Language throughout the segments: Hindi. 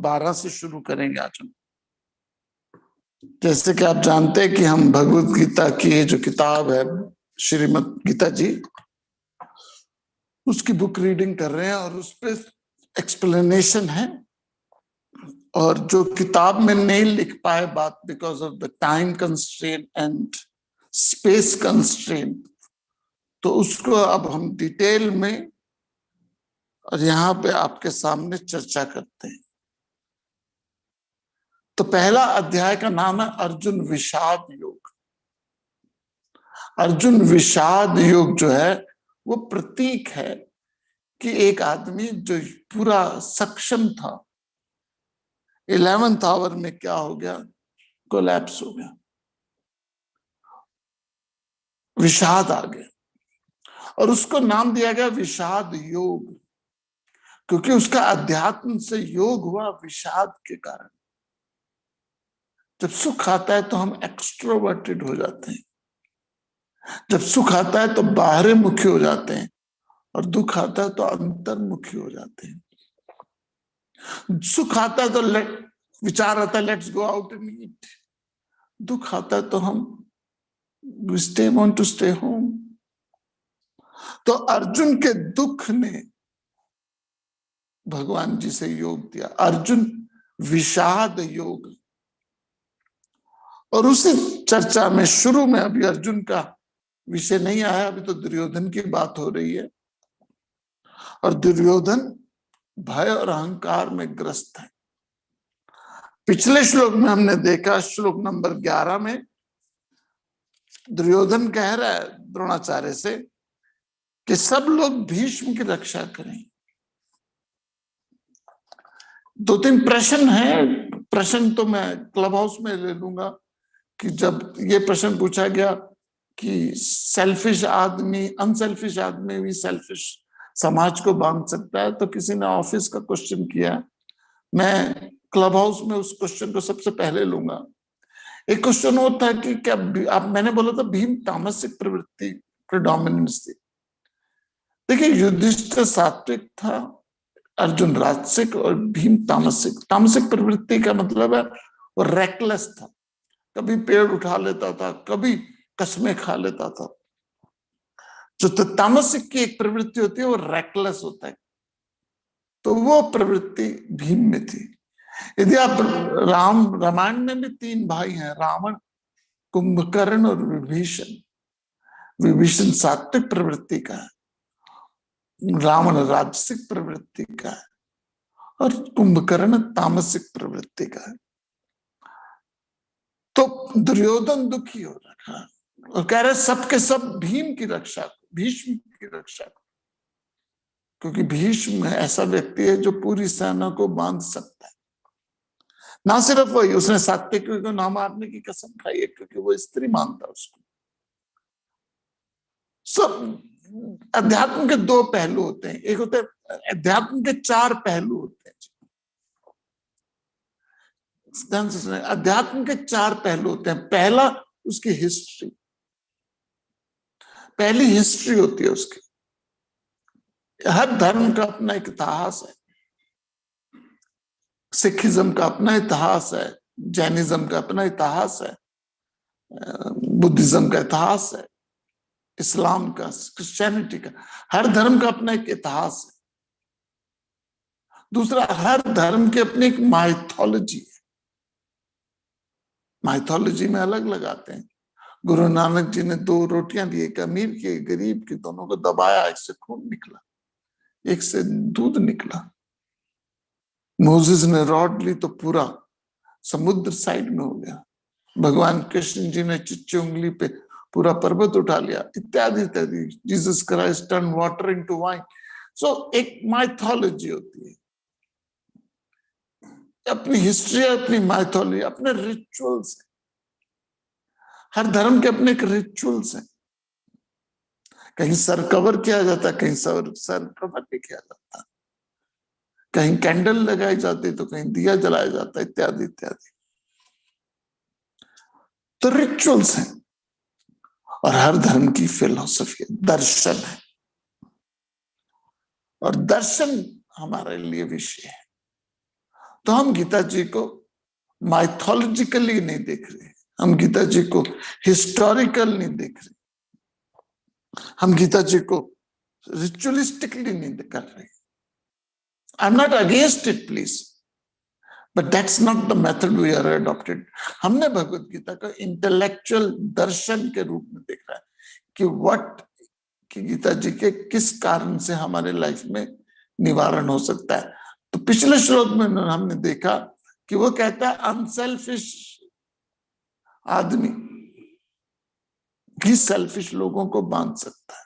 12 से शुरू करेंगे आज हम। जैसे कि आप जानते हैं कि हम भगवत गीता की जो किताब है श्रीमद् गीता जी, उसकी बुक रीडिंग कर रहे हैं और उस पे एक्सप्लेनेशन है। और जो किताब में नहीं लिख पाए बात because of the time constraint and space constraint, तो उसको अब हम डिटेल में और यहाँ पे आपके सामने चर्चा करते हैं। तो पहला अध्याय का नाम है अर्जुन विषाद योग। अर्जुन विषाद योग जो है वो प्रतीक है कि एक आदमी जो पूरा सक्षम था, 11th आवर में क्या हो गया, कोलैप्स हो गया, विषाद आ गया। और उसको नाम दिया गया विषाद योग, क्योंकि उसका अध्यात्म से योग हुआ विषाद के कारण। जब सुख आता है तो हम एक्सट्रोवर्टेड हो जाते हैं, जब सुख आता है तो बाहरी मुखी हो जाते हैं, और दुख आता है तो अंतर्मुखी हो जाते हैं। सुख आता है तो विचार आता है let's go out and eat, दुख आता है तो हम stay want to stay home. तो अर्जुन के दुख ने भगवान जी से योग दिया, अर्जुन विषाद योग। और उसी चर्चा में शुरू में अभी अर्जुन का विषय नहीं आया, अभी तो दुर्योधन की बात हो रही है। और दुर्योधन भय और अहंकार में ग्रस्त है। पिछले श्लोक में हमने देखा, श्लोक नंबर 11 में दुर्योधन कह रहा है द्रोणाचार्य से कि सब लोग भीष्म की रक्षा करें। 2-3 प्रश्न है, प्रश्न तो मैं क्लब हाउस में ले लूंगा कि जब ये प्रश्न पूछा गया कि सेल्फिश आदमी, अनसेल्फिश आदमी भी सेल्फिश समाज को बांध सकता है, तो किसी ने ऑफिस का क्वेश्चन किया, मैं क्लब हाउस में उस क्वेश्चन को सबसे पहले लूंगा। एक क्वेश्चन होता है कि क्या आप, मैंने बोला था भीम तामसिक प्रवृत्ति प्रेडोमिनेंस थी। देखिए युधिष्ठिर सात्विक था, अर्जुन राजसिक और भीम तामसिक। तामसिक प्रवृत्ति का मतलब है वो रेकलेस था, कभी पेड़ उठा लेता था, कभी कसमें खा लेता था। जो तो तामसिक की एक प्रवृत्ति होती है वो रेकलेस होता है, तो वो प्रवृत्ति भीम में थी। यदि आप रामायण में भी 3 भाई हैं, रावण, कुंभकर्ण और विभीषण। विभीषण सात्विक प्रवृत्ति का है, रावण राजसिक प्रवृत्ति का है, और कुंभकर्ण तामसिक प्रवृत्ति का है। तो दुर्योधन दुखी हो रखा और कह रहे सबके सब भीम की रक्षा को, भीष्म की रक्षा को, क्योंकि भीष्म ऐसा व्यक्ति है जो पूरी सेना को बांध सकता है। ना सिर्फ वही, उसने सात्विकी को ना मारने की कसम खाई है क्योंकि वो स्त्री मानता उसको। सब अध्यात्म के 2 पहलू होते हैं, एक होते हैं अध्यात्म के 4 पहलू होते हैं। अध्यात्म के 4 पहलू होते हैं। पहला उसकी हिस्ट्री, पहली हिस्ट्री होती है उसकी। हर धर्म का अपना एक इतिहास है। सिखिज्म का अपना इतिहास है, जैनिज्म का अपना इतिहास है, बुद्धिज्म का इतिहास है, इस्लाम का, क्रिश्चियनिटी का, हर धर्म का अपना एक इतिहास है। दूसरा, हर धर्म की अपनी एक माइथोलॉजी है। माइथोलॉजी में अलग लगाते हैं। गुरु नानक जी ने 2 रोटियां दी, एक अमीर की एक गरीब की, दोनों को दबाया, एक से खून निकला, एक से दूध निकला। मोसेस ने रॉड ली तो पूरा समुद्र साइड में हो गया। भगवान कृष्ण जी ने चिच्ची उंगली पे पूरा पर्वत उठा लिया, इत्यादि इत्यादि। Jesus Christ turn water into wine. So एक माइथोलॉजी होती है, अपनी हिस्ट्री, अपनी माइथोलॉजी, अपने रिचुअल्स। हर धर्म के अपने एक रिचुअल्स हैं। कहीं सर कवर किया जाता है, कहीं सर कवर नहीं किया जाता, कहीं कैंडल लगाई जाती तो कहीं दिया जलाया जाता, इत्यादि इत्यादि। तो रिचुअल्स हैं। और हर धर्म की फिलॉसफी, दर्शन है, और दर्शन हमारे लिए विषय है। तो हम गीता जी को माइथोलॉजिकली नहीं देख रहे, हम गीता जी को हिस्टोरिकल नहीं देख रहे, हम गीता जी को रिचुअलिस्टिकली नहीं कर रहे। I am not against it please, but that's not the method we are adopted. हमने भगवत गीता को इंटेलेक्चुअल दर्शन के रूप में देखा है कि व्हाट, कि गीता जी के किस कारण से हमारे लाइफ में निवारण हो सकता है। तो पिछले श्लोक में हमने देखा कि वो कहता है अनसेल्फिश आदमी भी सेल्फिश लोगों को बांध सकता है।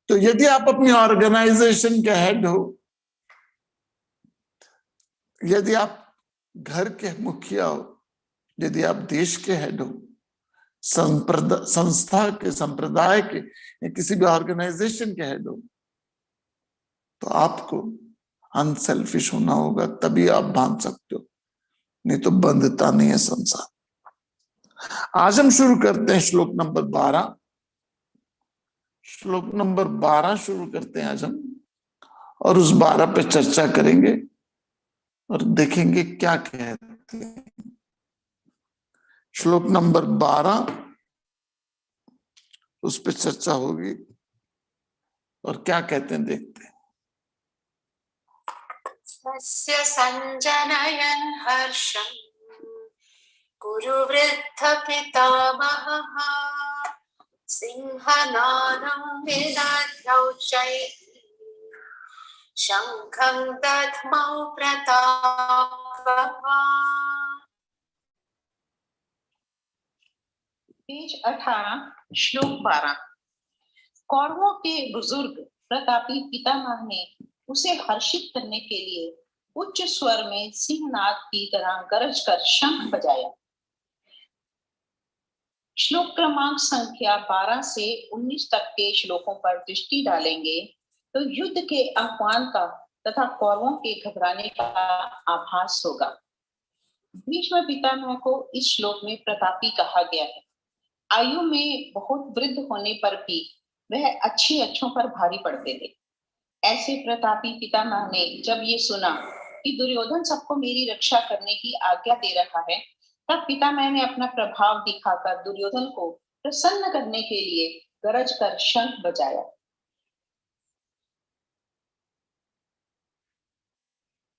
तो यदि आप अपनी ऑर्गेनाइजेशन के हेड हो, यदि आप घर के मुखिया हो, यदि आप देश के हेड हो, संस्था के, संप्रदाय के, या किसी भी ऑर्गेनाइजेशन के हेड हो, तो आपको अनसेल्फिश होना होगा, तभी आप बांध सकते हो, नहीं तो बंधता नहीं है संसार। आज हम शुरू करते हैं श्लोक नंबर 12। श्लोक नंबर 12 शुरू करते हैं आज हम, और उस 12 पे चर्चा करेंगे और देखेंगे क्या कहते हैं। श्लोक नंबर 12, उस पे चर्चा होगी और क्या कहते हैं देखते हैं। तस्य संजनयन् हर्षं कुरुवृद्ध पितामहः सिंहनादं विदध्यौचैः शंखं दध्मौ प्रतापः। पेज 18 श्लोक 12। कौरवों के बुजुर्ग प्रतापी पितामह ने उसे हर्षित करने के लिए उच्च स्वर में सिंहनाद की तरह गरज कर शंख बजाया। श्लोक क्रमांक संख्या 12 से 19 तक के श्लोकों पर दृष्टि डालेंगे तो युद्ध के आह्वान का तथा कौरवों के घबराने का आभास होगा। भीष्म पितामह को इस श्लोक में प्रतापी कहा गया है। आयु में बहुत वृद्ध होने पर भी वह अच्छी अच्छों पर भारी पड़ते थे। ऐसे प्रतापी पितामह ने जब ये सुना कि दुर्योधन सबको मेरी रक्षा करने की आज्ञा दे रहा है, तब पितामह ने अपना प्रभाव दिखाकर दुर्योधन को प्रसन्न करने के लिए गरज कर शंख बजाया।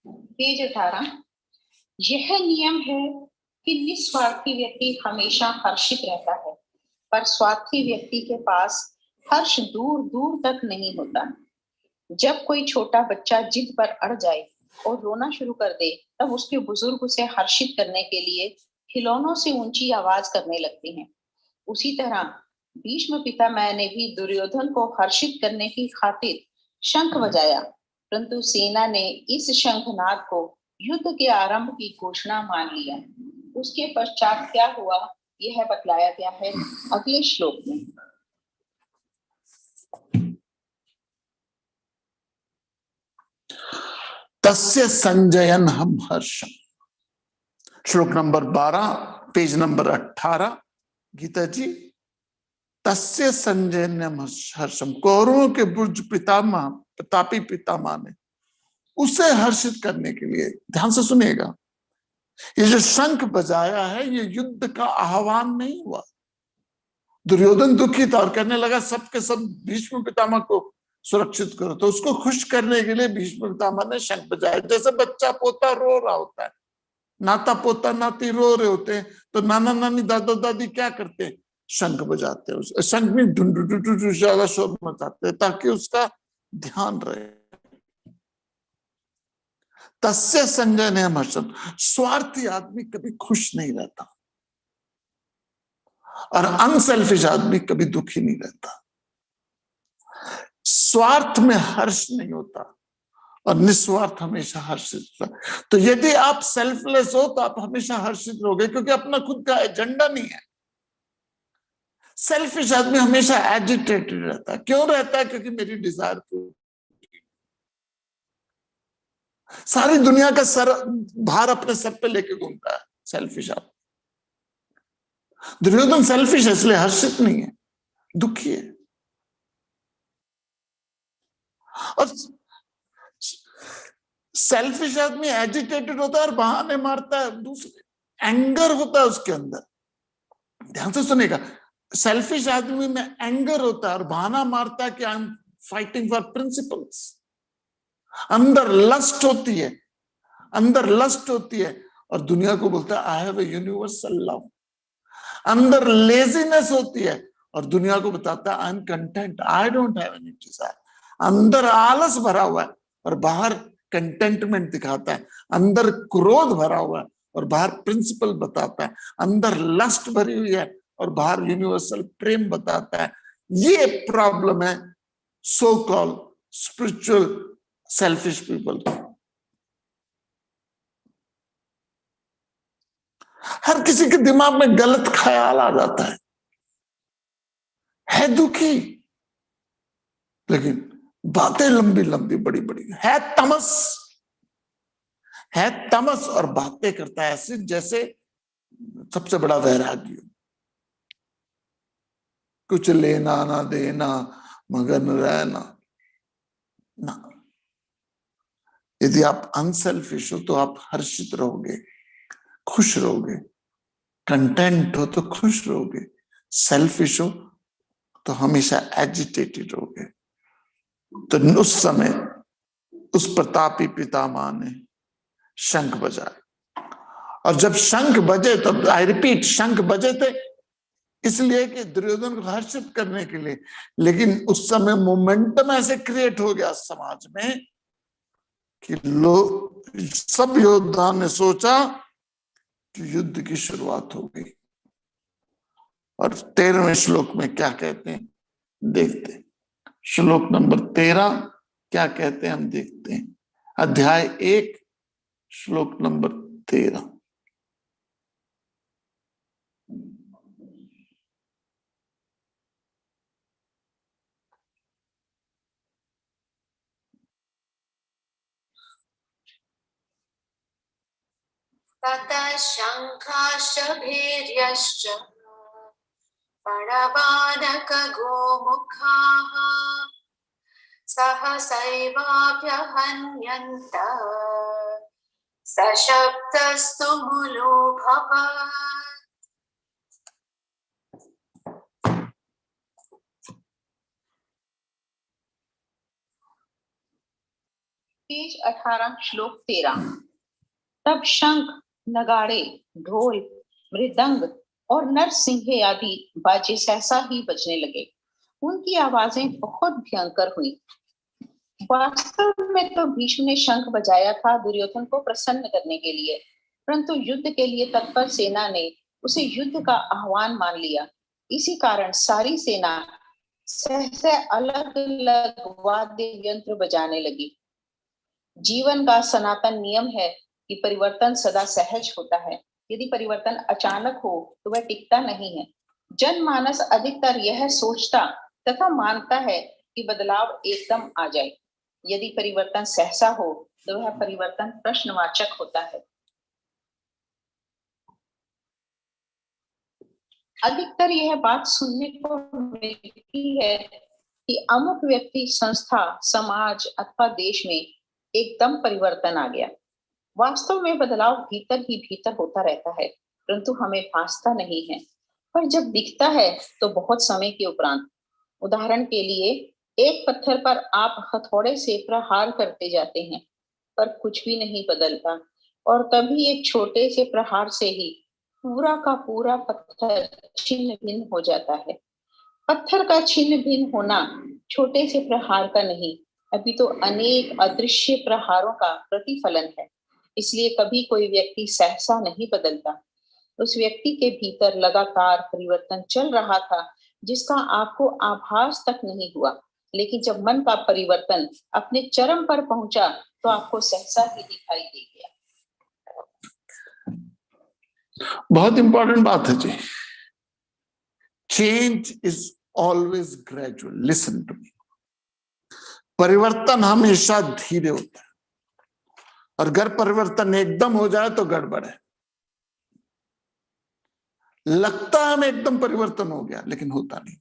पेज 18। यह नियम है कि निस्वार्थी व्यक्ति हमेशा हर्षित रहता है, पर स्वार्थी व्यक्ति के पास हर्ष दूर दूर तक नहीं होता। जब कोई छोटा बच्चा जिद पर अड़ जाए और रोना शुरू कर दे, तब उसके बुजुर्ग उसे हर्षित करने के लिए खिलौनों से ऊंची आवाज करने लगते हैं। उसी तरह भीष्म पितामह ने भी दुर्योधन को हर्षित करने की खातिर शंख बजाया, परंतु सेना ने इस शंखनाद को युद्ध के आरंभ की घोषणा मान लिया। उसके पश्चात क्या हुआ यह बतलाया गया है अगले श्लोक में। तस्य संजयन हम हर्षम, श्लोक नंबर 12 पेज नंबर 18 गीता जी। तस्य संजयन हर्षम, कौरवों के बुर्ज पितामह प्रतापी पितामह ने उसे हर्षित करने के लिए, ध्यान से सुनिएगा, ये जो शंख बजाया है ये युद्ध का आह्वान नहीं हुआ। दुर्योधन दुखी था और कहने लगा सबके सब भीष्म पितामह को सुरक्षित करो, तो उसको खुश करने के लिए भीष्म पितामह ने शंख बजाया। जैसे बच्चा पोता रो रहा होता है, नाता पोता नाती रो रहे होते हैं, तो नाना नानी दादा दादी क्या करते हैं, शंख बजाते हैं। शंख में ढूंढ ज्यादा शोर मचाते हैं ताकि उसका ध्यान रहे। तस्य संजय ने हर्षम, स्वार्थी आदमी कभी खुश नहीं रहता और अनसेल्फिश आदमी कभी दुखी नहीं रहता। स्वार्थ में हर्ष नहीं होता और निस्वार्थ हमेशा हर्षित होता। तो यदि आप सेल्फलेस हो तो आप हमेशा हर्षित रहोगे, क्योंकि अपना खुद का एजेंडा नहीं है। सेल्फिश आदमी हमेशा एजिटेटेड रहता है। क्यों रहता है? क्योंकि मेरी डिजायर पूरी, सारी दुनिया का सर भार अपने सर पे लेके घूमता है सेल्फिश आदमी। दुर्योधन सेल्फिश है इसलिए हर्षित नहीं है, दुखी है। और सेल्फिश आदमी एजिटेटेड होता है और बहाने मारता है दूसरे, एंगर होता है उसके अंदर। ध्यान से सुनेगा, सेल्फिश आदमी में एंगर होता है और बहाना मारता है कि I am fighting for principles. अंदर लस्ट होती है, अंदर लस्ट होती है और दुनिया को बोलता है I have a universal love. अंदर लेजीनेस होती है और दुनिया को बताता है I am content, I don't have any desire. अंदर आलस भरा हुआ है और बाहर कंटेंटमेंट दिखाता है। अंदर क्रोध भरा हुआ है और बाहर प्रिंसिपल बताता है। अंदर लस्ट भरी हुई है और बाहर यूनिवर्सल प्रेम बताता है। ये प्रॉब्लम है so called spiritual selfish people. हर किसी के दिमाग में गलत ख्याल आ जाता है दुखी, लेकिन बातें लंबी लंबी बड़ी बड़ी, है तमस, है तमस और बातें करता है ऐसे जैसे सबसे बड़ा वैरागी हो। कुछ लेना ना देना, मगन रहना ना। यदि आप अनसेल्फिश हो तो आप हर्षित रहोगे, खुश रहोगे। कंटेंट हो तो खुश रहोगे, सेल्फिश हो तो हमेशा एजिटेटेड रहोगे। तो उस समय उस प्रतापी पितामह ने शंख बजाए, और जब शंख बजे तो आई रिपीट, शंख बजे थे इसलिए कि दुर्योधन को हर्षित करने के लिए, लेकिन उस समय मोमेंटम ऐसे क्रिएट हो गया समाज में कि लोग, सब योद्धा ने सोचा कि युद्ध की शुरुआत हो गई। और 13वें श्लोक में क्या कहते हैं देखते हैं। श्लोक नंबर 13 क्या कहते हैं हम देखते हैं। अध्याय 1 श्लोक नंबर 13। ततः शङ्खाश्च भैर्यश्च पणवानकगोमुखाः सहसैवाभ्यहन्यन्त सशब्दस्तु मुलोऽभवत्। पेज 18 श्लोक 13। तब शंख, नगाड़े, ढोल, मृदंग और नरसिंहे आदि बाजे सहसा ही बजने लगे। उनकी आवाजें बहुत भयंकर हुई। वास्तव में तो भीष्म ने शंख बजाया था दुर्योधन को प्रसन्न करने के लिए, परंतु युद्ध के लिए तत्पर सेना ने उसे युद्ध का आह्वान मान लिया। इसी कारण सारी सेना सहसा अलग अलग वाद्य यंत्र बजाने लगी। जीवन का सनातन नियम है कि परिवर्तन सदा सहज होता है। यदि परिवर्तन अचानक हो तो वह टिकता नहीं है। जनमानस अधिकतर यह सोचता तथा मानता है कि बदलाव एकदम आ जाए। यदि परिवर्तन सहसा हो तो वह परिवर्तन प्रश्नवाचक होता है। अधिकतर यह बात सुनने को मिलती है कि अमुक व्यक्ति, संस्था, समाज अथवा देश में एकदम परिवर्तन आ गया। वास्तव में बदलाव भीतर ही भीतर होता रहता है, परंतु हमें भासता नहीं है। पर जब दिखता है तो बहुत समय के उपरांत। उदाहरण के लिए, एक पत्थर पर आप हथौड़े से प्रहार करते जाते हैं पर कुछ भी नहीं बदलता, और तभी एक छोटे से प्रहार से ही पूरा का पूरा पत्थर छिन्न भिन्न हो जाता है। पत्थर का छिन्न भिन्न होना छोटे से प्रहार का नहीं, अभी तो अनेक अदृश्य प्रहारों का प्रतिफलन है। इसलिए कभी कोई व्यक्ति सहसा नहीं बदलता। उस व्यक्ति के भीतर लगातार परिवर्तन चल रहा था जिसका आपको आभास तक नहीं हुआ, लेकिन जब मन का परिवर्तन अपने चरम पर पहुंचा तो आपको सहसा ही दिखाई दे गया। बहुत इंपॉर्टेंट बात है जी। Change is always gradual. Listen to me. परिवर्तन हमेशा धीरे होता है, और अगर परिवर्तन एकदम हो जाए तो गड़बड़ है। लगता है हमें एकदम परिवर्तन हो गया, लेकिन होता नहीं।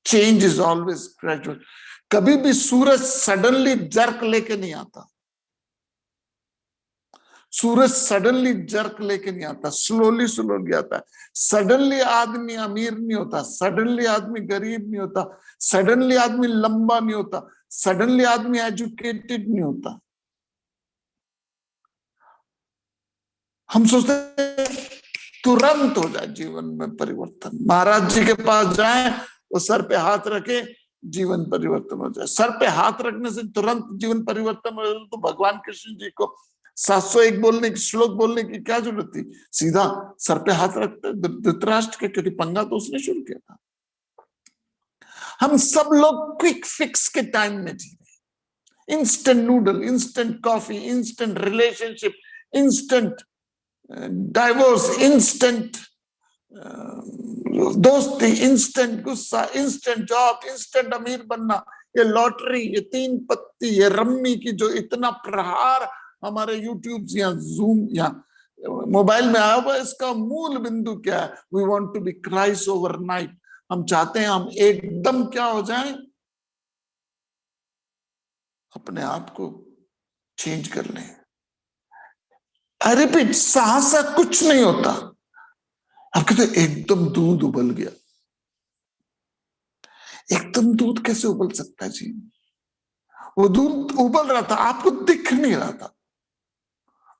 Change is always gradual. कभी भी सूरज सडनली जर्क लेके नहीं आता। सूरज सडनली जर्क लेके नहीं आता, स्लोली स्लोली आता है। सडनली आदमी अमीर नहीं होता, सडनली आदमी गरीब नहीं होता, सडनली आदमी लंबा नहीं होता, सडनली आदमी एजुकेटेड नहीं होता। हम सोचते हैं तुरंत हो जाए जीवन में परिवर्तन। महाराज जी के पास जाएं, वो सर पे हाथ रखे, जीवन परिवर्तन हो जाए। सर पे हाथ रखने से तुरंत जीवन परिवर्तन हो जाए तो भगवान कृष्ण जी को 701 बोलने की श्लोक बोलने की क्या जरूरत थी? सीधा सर पे हाथ रखते धृतराष्ट्र के, क्योंकि पंगा तो उसने शुरू किया था। हम सब लोग क्विक फिक्स के टाइम में जी रहे, instant noodle, instant coffee, instant relationship, instant divorce, instant दोस्ती, इंस्टेंट गुस्सा, इंस्टेंट जॉब, इंस्टेंट अमीर बनना। ये लॉटरी, ये 3 पत्ती, ये रम्मी की जो इतना प्रहार हमारे यूट्यूब या जूम या मोबाइल में आया हुआ, इसका मूल बिंदु क्या है? We want to be Christ overnight. हम चाहते हैं हम एकदम क्या हो जाएं, अपने आप को चेंज कर लें। आई रिपीट, साहसा कुछ नहीं होता। आप कहते एकदम दूध उबल गया। एकदम दूध कैसे उबल सकता है जी? वो दूध उबल रहा था, आपको दिख नहीं रहा था,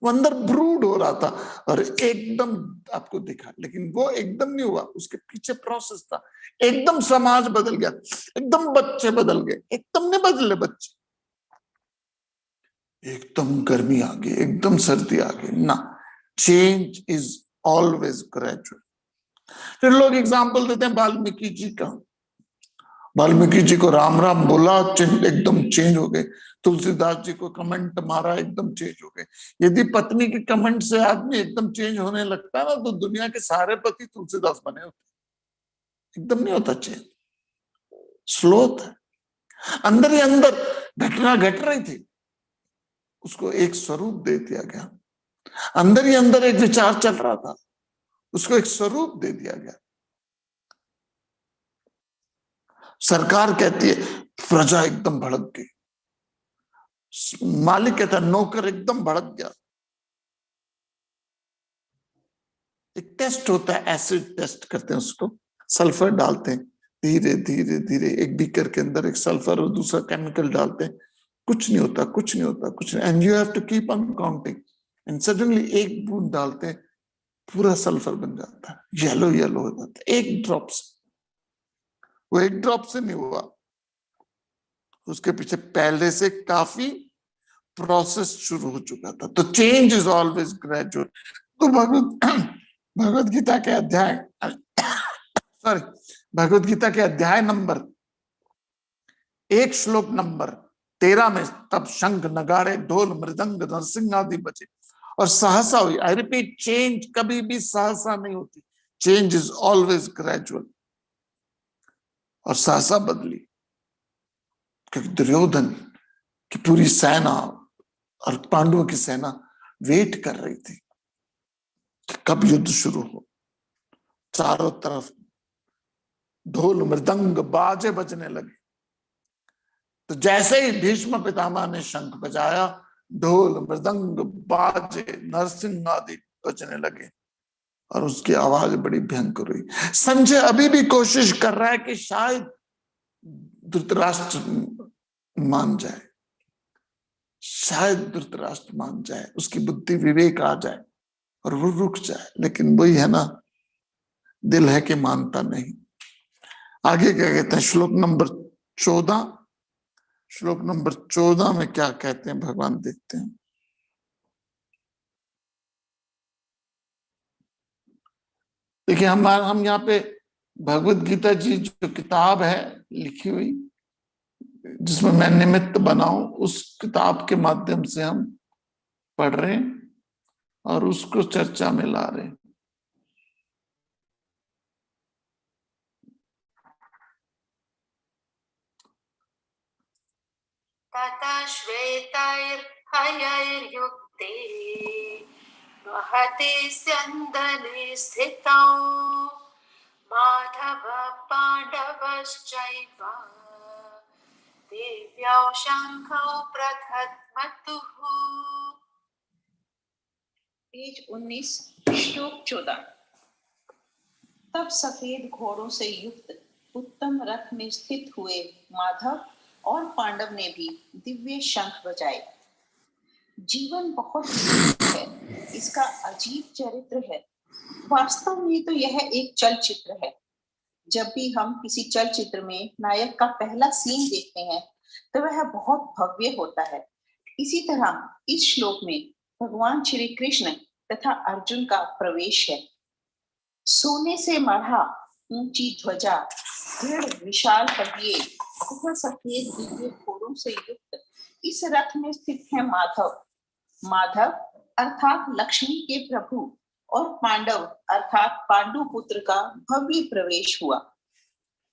वो अंदर ब्रूड हो रहा था और एकदम आपको दिखा, लेकिन वो एकदम नहीं हुआ, उसके पीछे प्रोसेस था। एकदम समाज बदल गया, एकदम बच्चे बदल गए, एकदम नहीं बदले बच्चे, एकदम गर्मी आ गई, एकदम सर्दी आ गई ना। Change is always gradual. फिर लोग एग्जाम्पल देते हैं वाल्मीकि जी का। वाल्मीकि जी को राम राम बोला, एकदम चेंज हो गए। तुलसीदास जी को कमेंट मारा, एकदम चेंज हो गए। यदि पत्नी के कमेंट से आदमी एकदम चेंज होने लगता है ना, तो दुनिया के सारे पति तुलसीदास बने होते। एकदम नहीं होता चेंज, स्लो होता है। अंदर ही अंदर घटना घट रही थी, उसको एक स्वरूप दे दिया गया। अंदर ही अंदर एक विचार चल रहा था, उसको एक स्वरूप दे दिया गया। सरकार कहती है, प्रजा एकदम भड़क गई। मालिक कहता है, नौकर एकदम भड़क गया। एक टेस्ट होता है, एसिड टेस्ट करते हैं उसको, सल्फर डालते हैं, धीरे धीरे धीरे एक बीकर के अंदर एक सल्फर और दूसरा केमिकल डालते हैं, कुछ नहीं होता, कुछ नहीं होता, कुछ नहीं, and you have to keep on counting, and suddenly एक बूंद डालते हैं, पूरा सल्फर बन जाता है, येलो येलो हो जाता है, एक ड्रॉप से। वो एक ड्रॉप से नहीं हुआ, उसके पीछे पहले से काफी प्रोसेस शुरू हो चुका था। तो चेंज इज ऑलवेज ग्रेजुअल। तो भगवत गीता के अध्याय सॉरी भगवत गीता के अध्याय नंबर 1 श्लोक नंबर 13 में, तब शंख नगाड़े ढोल मृदंग नरसिंह आदि बजे और सहसा हुई। आई रिपीट, चेंज कभी भी सहसा नहीं होती, चेंज इज ऑलवेज ग्रेजुअल। और सहसा बदली, क्योंकि दुर्योधन की पूरी सेना और पांडवों की सेना वेट कर रही थी कि कब युद्ध शुरू हो। चारों तरफ ढोल मृदंग बाजे बजने लगे। तो जैसे ही भीष्म पितामह ने शंख बजाया, ढोल मृदंग बाजे नरसिंह आदि बजने लगे और उसकी आवाज बड़ी भयंकर हुई। संजय अभी भी कोशिश कर रहा है कि शायद धृतराष्ट्र मान जाए, शायद धृतराष्ट्र मान जाए, उसकी बुद्धि विवेक आ जाए और वो रुक जाए, लेकिन वही है ना, दिल है कि मानता नहीं। आगे क्या कहते हैं, श्लोक नंबर 14, श्लोक नंबर 14 में क्या कहते हैं भगवान, देखते हैं। देखिए हम यहाँ पे भगवत गीता जी जो किताब है लिखी हुई, जिसमें मैं निमित्त बनाऊं, उस किताब के माध्यम से हम पढ़ रहे हैं और उसको चर्चा में ला रहे हैं। ततः श्वेतैर्हयैर्युक्ते महति स्यन्दने स्थितौ माधव पाण्डवश्चैव दिव्यौ शङ्खौ प्रदध्मतुः। पेज 19 श्लोक 14। तब सफेद घोड़ों से युक्त उत्तम रथ में स्थित हुए माधव और पांडव ने भी दिव्य शंख बजाए। जीवन बहुत है, इसका अजीब चरित्र है। वास्तव में तो यह एक चलचित्र है। जब भी हम किसी चलचित्र में नायक का पहला सीन देखते हैं तो वह बहुत भव्य होता है। इसी तरह इस श्लोक में भगवान श्री कृष्ण तथा अर्जुन का प्रवेश है। सोने से मढ़ा ऊंची ध्वजा, दृढ़ विशाल पहिए तथा सफेद दिव्य घोड़ों से युक्त इस रथ में स्थित है माधव। माधव अर्थात लक्ष्मी के प्रभु और पांडव अर्थात पांडु पुत्र का भव्य प्रवेश हुआ।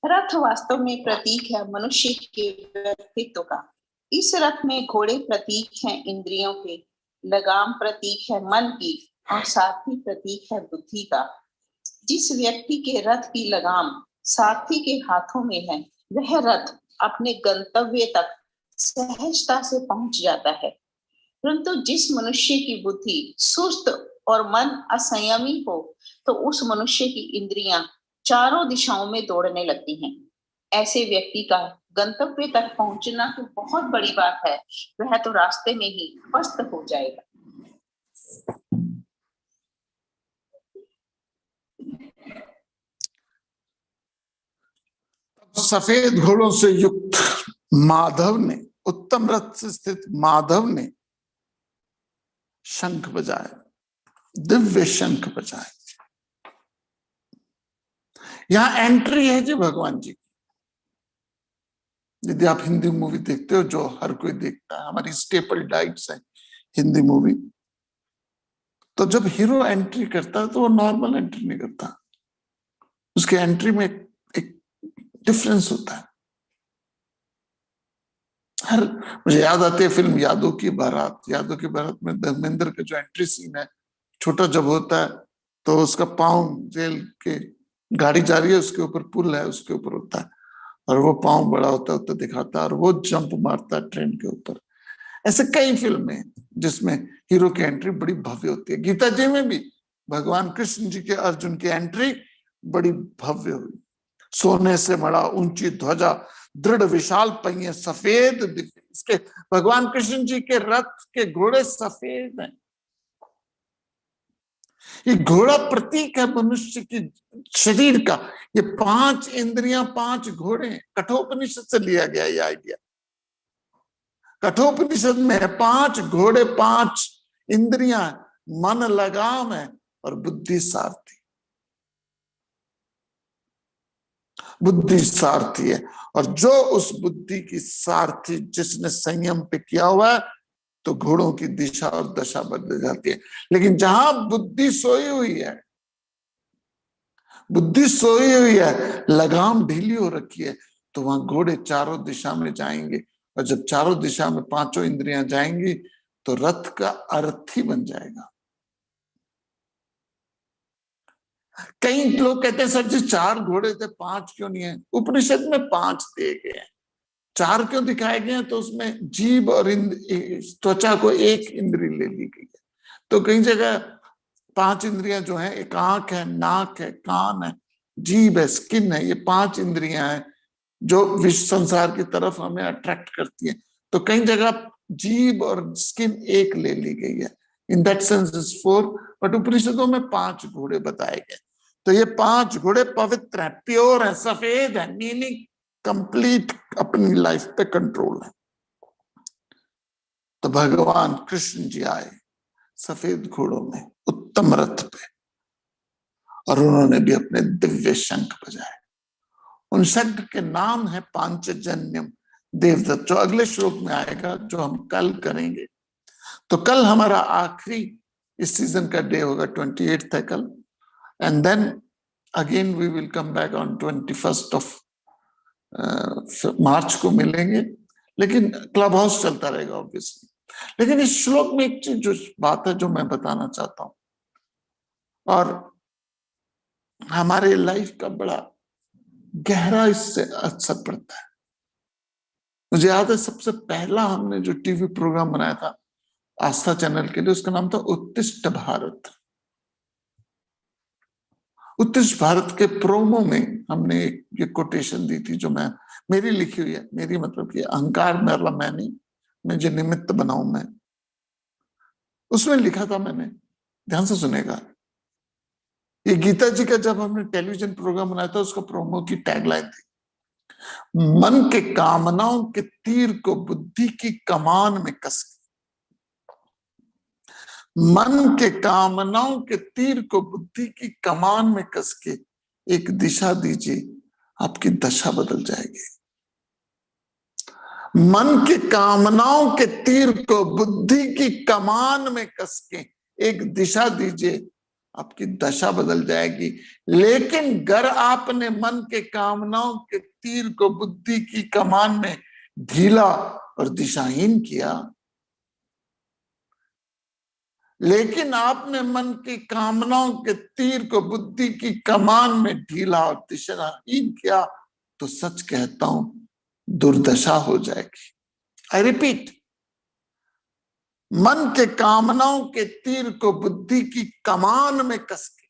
रथ वास्तव में प्रतीक है मनुष्य के व्यक्तित्व का। इस रथ में घोड़े प्रतीक हैं इंद्रियों के, लगाम प्रतीक है मन की और सारथी प्रतीक है बुद्धि का। जिस व्यक्ति के रथ की लगाम सारथी के हाथों में है वह रथ अपने गंतव्य तक सहजता से पहुंच जाता है, परंतु जिस मनुष्य की बुद्धि सुस्त और मन असंयमी हो तो उस मनुष्य की इंद्रियां चारों दिशाओं में दौड़ने लगती हैं। ऐसे व्यक्ति का गंतव्य तक पहुंचना तो बहुत बड़ी बात है, वह तो रास्ते में ही पस्त हो जाएगा। सफेद घोड़ों से युक्त माधव ने, उत्तम रथ से स्थित माधव ने शंख बजाए, दिव्य शंख बजाए। यहां एंट्री है जी भगवान जी की। यदि आप हिंदी मूवी देखते हो, जो हर कोई देखता है, हमारी स्टेपल डाइट्स है हिंदी मूवी, तो जब हीरो एंट्री करता है तो वो नॉर्मल एंट्री नहीं करता, उसके एंट्री में एक डिफरेंस होता है। मुझे याद आती है फिल्म यादों की बारात। यादों की बारात में धर्मेंद्र का जो एंट्री सीन है, छोटा जब होता है तो उसका पाँव जेल के, गाड़ी जा रही है उसके ऊपर पुल है उसके ऊपर होता है और वो पाँव बड़ा होता होता दिखाता है और वो जंप मारता है ट्रेन के ऊपर। ऐसे कई फिल्में हैं जिसमें हीरो की एंट्री बड़ी भव्य होती है। गीता जी में भी भगवान कृष्ण जी के अर्जुन की एंट्री बड़ी भव्य हुई। सोने से मड़ा ऊंची ध्वजा, दृढ़ विशाल पहिए, सफेद दिव्य। इसके भगवान कृष्ण जी के रथ के घोड़े सफेद हैं। ये घोड़ा प्रतीक है मनुष्य की शरीर का। ये 5 इंद्रियां 5 घोड़े, कठोपनिषद से लिया गया ये आइडिया। कठोपनिषद में 5 घोड़े 5 इंद्रियां, मन लगाम है और बुद्धि सारथी। बुद्धि सारथी है और जो उस बुद्धि की सारथी जिसने संयम पे किया हुआ है तो घोड़ों की दिशा और दशा बदल जाती है। लेकिन जहां बुद्धि सोई हुई है, बुद्धि सोई हुई है, लगाम ढीली हो रखी है, तो वहां घोड़े चारों दिशा में जाएंगे और जब चारों दिशा में 5 इंद्रियां जाएंगी तो रथ का अर्थ ही बन जाएगा। कई लोग कहते हैं सर जी 4 घोड़े थे 5 क्यों नहीं है? उपनिषद में 5 दिए गए हैं, 4 क्यों दिखाए गए हैं? तो उसमें जीभ और त्वचा को एक इंद्री ले ली गई है। तो कई जगह 5 इंद्रियां जो है, एक आंख है, नाक है, कान है, जीभ है, स्किन है, ये 5 इंद्रियां हैं जो विश्व संसार की तरफ हमें अट्रैक्ट करती है। तो कई जगह जीभ और स्किन एक ले ली गई है। In that sense is 4, but उपनिषदों में 5 घोड़े बताए गए। तो ये 5 घोड़े पवित्र हैं, प्योर है, सफेद है, मीनिंग कंप्लीट अपनी लाइफ पे कंट्रोल है। तो भगवान कृष्ण जी आए सफेद घोड़ों में, उत्तम रथ पे, और उन्होंने भी अपने दिव्य शंख बजाए। उन शंख के नाम है पांचजन्यम देवदत्त, जो अगले श्लोक में आएगा, जो हम कल करेंगे। तो कल हमारा आखिरी इस सीजन का डे होगा, 28th है कल, and then again we will come back on 21st of March को मिलेंगे। लेकिन क्लब हाउस चलता रहेगा ऑब्वियसली। लेकिन इस श्लोक में एक चीज, जो बात है जो मैं बताना चाहता हूं, और हमारे लाइफ का बड़ा गहरा इससे असर पड़ता है। मुझे याद है सबसे पहला हमने जो टीवी प्रोग्राम बनाया था आस्था चैनल के लिए, उसका नाम था उत्तिष्ठ भारत। उत्तिष्ठ भारत के प्रोमो में हमने ये कोटेशन दी थी, जो मेरी लिखी हुई है, मेरी मतलब कि अहंकार मेरा मैं नहीं, मैं जो निमित्त बनाऊं मैं, उसमें लिखा था मैंने, ध्यान से सुनेगा। ये गीता जी का जब हमने टेलीविजन प्रोग्राम बनाया था, उसका प्रोमो की टैगलाइन थी, मन के कामनाओं के तीर को बुद्धि की कमान में कस के, मन के कामनाओं के तीर को बुद्धि की कमान में कस के एक दिशा दीजिए, आपकी दशा बदल जाएगी। मन के कामनाओं के तीर को बुद्धि की कमान में कस के एक दिशा दीजिए, आपकी दशा बदल जाएगी। लेकिन अगर आपने मन के कामनाओं के तीर को बुद्धि की कमान में ढीला और दिशाहीन किया, लेकिन आपने मन की कामनाओं के तीर को बुद्धि की कमान में ढीला और दिशाहीन किया, तो सच कहता हूं दुर्दशा हो जाएगी। आई रिपीट, मन के कामनाओं के तीर को बुद्धि की कमान में कस के,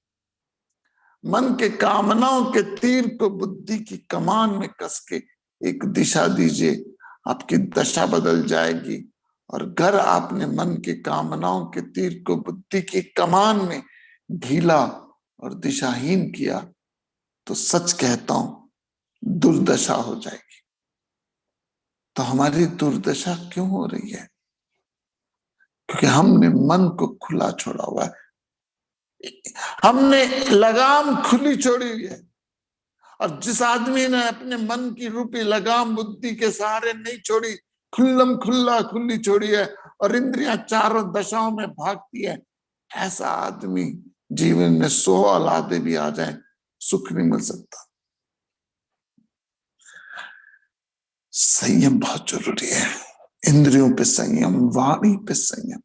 मन के कामनाओं के तीर को बुद्धि की कमान में कस के एक दिशा दीजिए, आपकी दशा बदल जाएगी। और अगर आपने मन के कामनाओं के तीर को बुद्धि की कमान में ढीला और दिशाहीन किया, तो सच कहता हूं दुर्दशा हो जाएगी। तो हमारी दुर्दशा क्यों हो रही है? क्योंकि हमने मन को खुला छोड़ा हुआ है, हमने लगाम खुली छोड़ी हुई है। और जिस आदमी ने अपने मन की रूपी लगाम बुद्धि के सहारे नहीं छोड़ी, खुल्लम खुल्ला खुली छोड़ी है, और इंद्रियां चारों दशाओं में भागती है, ऐसा आदमी जीवन में 100 औलादे भी आ जाए, सुख नहीं मिल सकता। संयम बहुत जरूरी है। इंद्रियों पे संयम, वाणी पे संयम।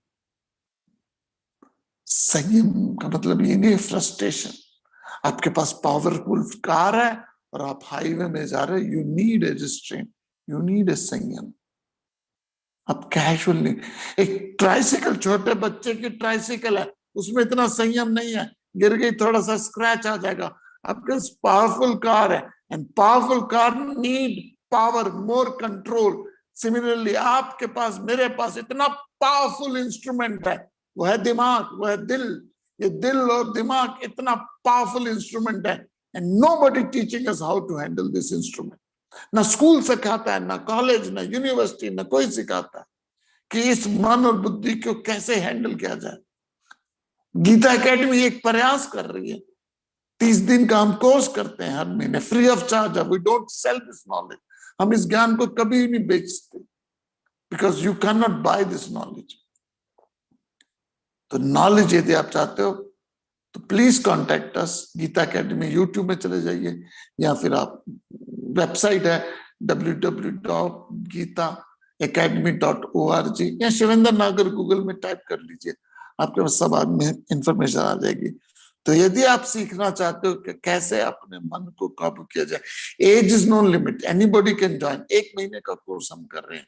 संयम का मतलब ये नहीं फ्रस्ट्रेशन। आपके पास पावरफुल कार है और आप हाईवे में जा रहे, you need a restraint, you need a संयम। आप कैजुअल नहीं। एक ट्राइसिकल, छोटे बच्चे की ट्राइसिकल है, उसमें इतना संयम नहीं है, गिर गई थोड़ा सा स्क्रैच आ जाएगा। आपके पास पावरफुल कार है, and powerful car need power, more control. Similarly आपके पास, मेरे पास इतना पावरफुल इंस्ट्रूमेंट है, वो है दिमाग, वो है दिल। ये दिल और दिमाग इतना पावरफुल इंस्ट्रूमेंट है, and nobody teaching us how to handle this instrument. ना स्कूल सिखाता है, ना कॉलेज, ना यूनिवर्सिटी, ना कोई सिखाता है कि इस मन और बुद्धि को कैसे हैंडल किया जाए। गीता एकेडमी एक प्रयास कर रही है। 30 दिन का हम कोर्स करते हैं हर महीने, free of charge. We don't sell this knowledge. हम इस ज्ञान को कभी नहीं बेचते, because you can not buy this knowledge. तो नॉलेज यदि आप चाहते हो तो please contact us. Geeta academy YouTube में चले जाइए, या फिर आप, वेबसाइट है www.geetaacademy.org, या शिवेंद्र नागर गूगल में टाइप कर लीजिए, आपके पास सब आदमी इंफॉर्मेशन आ जाएगी। तो यदि आप सीखना चाहते हो कि कैसे अपने मन को काबू किया जाए, age is no limit, anybody can join. 1 महीने का कोर्स हम कर रहे हैं।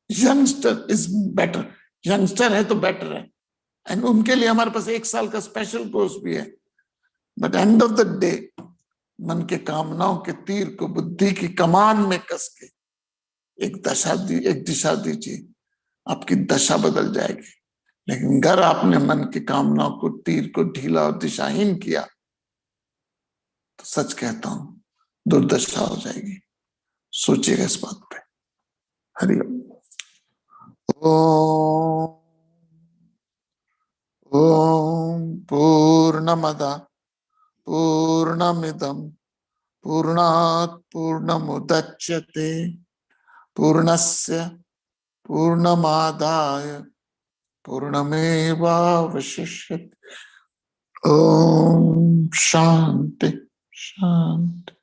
यंगस्टर इज बेटर, यंगस्टर है तो बेटर है, एंड उनके लिए हमारे पास 1 साल का स्पेशल कोर्स भी है। But end of the day, मन के कामनाओं के तीर को बुद्धि की कमान में कस के एक दिशा दीजिए, आपकी दशा बदल जाएगी। लेकिन अगर आपने मन की कामनाओं को, तीर को ढीला और दिशाहीन किया, तो सच कहता हूं दुर्दशा हो जाएगी। सोचिएगा इस बात पे। हरिओम। ओम पूर्णमदा पूर्णमिदं पूर्णात् पूर्णमुदच्यते पूर्णस्य पूर्णमादाय पूर्णमेवावशिष्यते। ओम शांति शांति।